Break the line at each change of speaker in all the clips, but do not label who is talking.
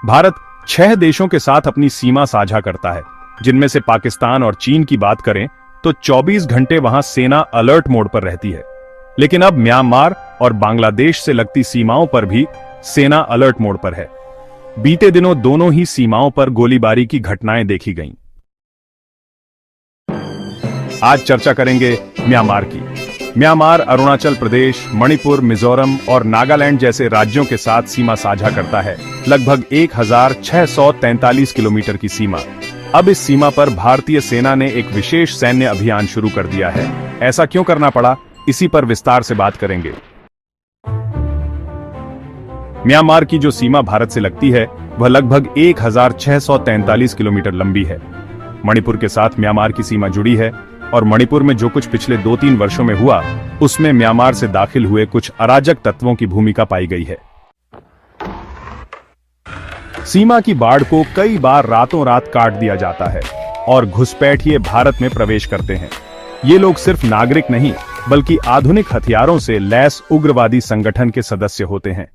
भारत 6 देशों के साथ अपनी सीमा साझा करता है, जिनमें से पाकिस्तान और चीन की बात करें तो 24 घंटे वहां सेना अलर्ट मोड पर रहती है। लेकिन अब म्यांमार और बांग्लादेश से लगती सीमाओं पर भी सेना अलर्ट मोड पर है। बीते दिनों दोनों ही सीमाओं पर गोलीबारी की घटनाएं देखी गईं। आज चर्चा करेंगे म्यांमार की। म्यांमार अरुणाचल प्रदेश, मणिपुर, मिजोरम और नागालैंड जैसे राज्यों के साथ सीमा साझा करता है, लगभग 1643 किलोमीटर की सीमा। अब इस सीमा पर भारतीय सेना ने एक विशेष सैन्य अभियान शुरू कर दिया है। ऐसा क्यों करना पड़ा, इसी पर विस्तार से बात करेंगे। म्यांमार की जो सीमा भारत से लगती है वह लगभग 1643 किलोमीटर लंबी है। मणिपुर के साथ म्यांमार की सीमा जुड़ी है और मणिपुर में जो कुछ पिछले 2-3 वर्षों में हुआ, उसमें म्यांमार से दाखिल हुए कुछ अराजक तत्वों की भूमिका पाई गई है। सीमा की बाढ़ को कई बार रातों रात काट दिया जाता है और घुसपैठिए भारत में प्रवेश करते हैं। ये लोग सिर्फ नागरिक नहीं, बल्कि आधुनिक हथियारों से लैस उग्रवादी संगठन के सदस्य होते हैं।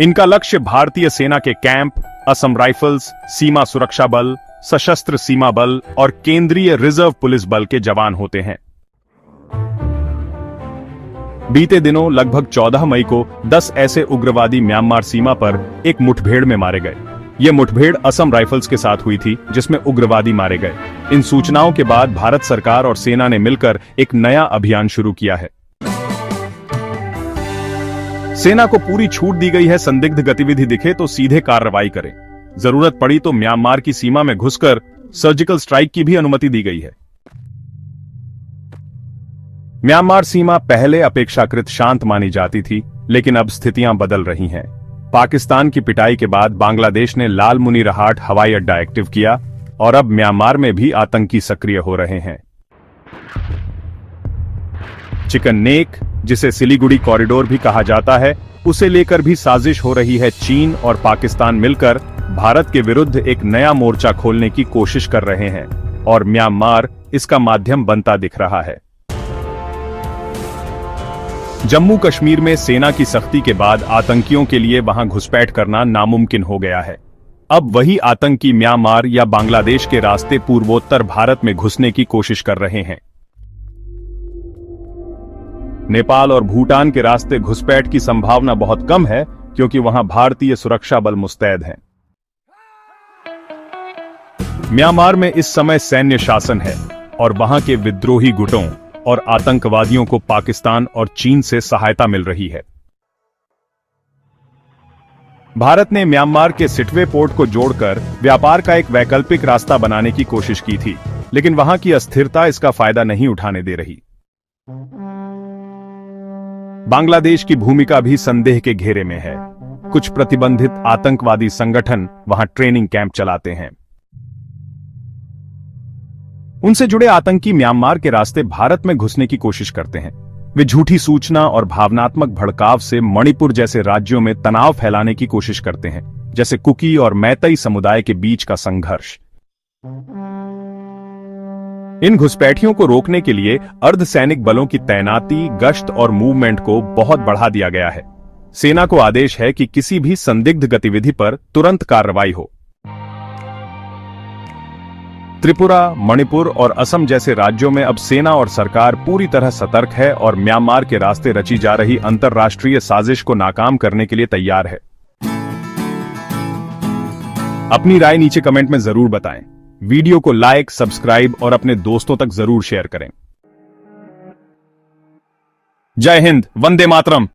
इनका लक्ष्य भारतीय सेना के कैंप, असम राइफल्स, सीमा सुरक्षा बल, सशस्त्र सीमा बल और केंद्रीय रिजर्व पुलिस बल के जवान होते हैं। बीते दिनों लगभग 14 मई को 10 ऐसे उग्रवादी म्यांमार सीमा पर एक मुठभेड़ में मारे गए। यह मुठभेड़ असम राइफल्स के साथ हुई थी, जिसमें उग्रवादी मारे गए। इन सूचनाओं के बाद भारत सरकार और सेना ने मिलकर एक नया अभियान शुरू किया है। सेना को पूरी छूट दी गई है, संदिग्ध गतिविधि दिखे तो सीधे कार्रवाई करें। जरूरत पड़ी तो म्यांमार की सीमा में घुसकर सर्जिकल स्ट्राइक की भी अनुमति दी गई है। म्यांमार सीमा पहले अपेक्षाकृत शांत मानी जाती थी, लेकिन अब स्थितियां बदल रही हैं। पाकिस्तान की पिटाई के बाद बांग्लादेश ने लाल मुनीरहाट हवाई अड्डा एक्टिव किया और अब म्यांमार में भी आतंकी सक्रिय हो रहे हैं। चिकन नेक, जिसे सिलीगुड़ी कॉरिडोर भी कहा जाता है, उसे लेकर भी साजिश हो रही है। चीन और पाकिस्तान मिलकर भारत के विरुद्ध एक नया मोर्चा खोलने की कोशिश कर रहे हैं और म्यांमार इसका माध्यम बनता दिख रहा है। जम्मू कश्मीर में सेना की सख्ती के बाद आतंकियों के लिए वहां घुसपैठ करना नामुमकिन हो गया है। अब वही आतंकी म्यांमार या बांग्लादेश के रास्ते पूर्वोत्तर भारत में घुसने की कोशिश कर रहे हैं। नेपाल और भूटान के रास्ते घुसपैठ की संभावना बहुत कम है, क्योंकि वहां भारतीय सुरक्षा बल मुस्तैद हैं। म्यांमार में इस समय सैन्य शासन है और वहां के विद्रोही गुटों और आतंकवादियों को पाकिस्तान और चीन से सहायता मिल रही है। भारत ने म्यांमार के सिटवे पोर्ट को जोड़कर व्यापार का एक वैकल्पिक रास्ता बनाने की कोशिश की थी, लेकिन वहां की अस्थिरता इसका फायदा नहीं उठाने दे रही। बांग्लादेश की भूमिका भी संदेह के घेरे में है। कुछ प्रतिबंधित आतंकवादी संगठन वहां ट्रेनिंग कैंप चलाते हैं। उनसे जुड़े आतंकी म्यांमार के रास्ते भारत में घुसने की कोशिश करते हैं। वे झूठी सूचना और भावनात्मक भड़काव से मणिपुर जैसे राज्यों में तनाव फैलाने की कोशिश करते हैं, जैसे कुकी और मैतई समुदाय के बीच का संघर्ष। इन घुसपैठियों को रोकने के लिए अर्धसैनिक बलों की तैनाती, गश्त और मूवमेंट को बहुत बढ़ा दिया गया है। सेना को आदेश है कि किसी भी संदिग्ध गतिविधि पर तुरंत कार्रवाई हो। त्रिपुरा, मणिपुर और असम जैसे राज्यों में अब सेना और सरकार पूरी तरह सतर्क है और म्यांमार के रास्ते रची जा रही अंतर्राष्ट्रीय साजिश को नाकाम करने के लिए तैयार है। अपनी राय नीचे कमेंट में जरूर बताएं। वीडियो को लाइक, सब्सक्राइब और अपने दोस्तों तक जरूर शेयर करें। जय हिंद, वंदे मातरम।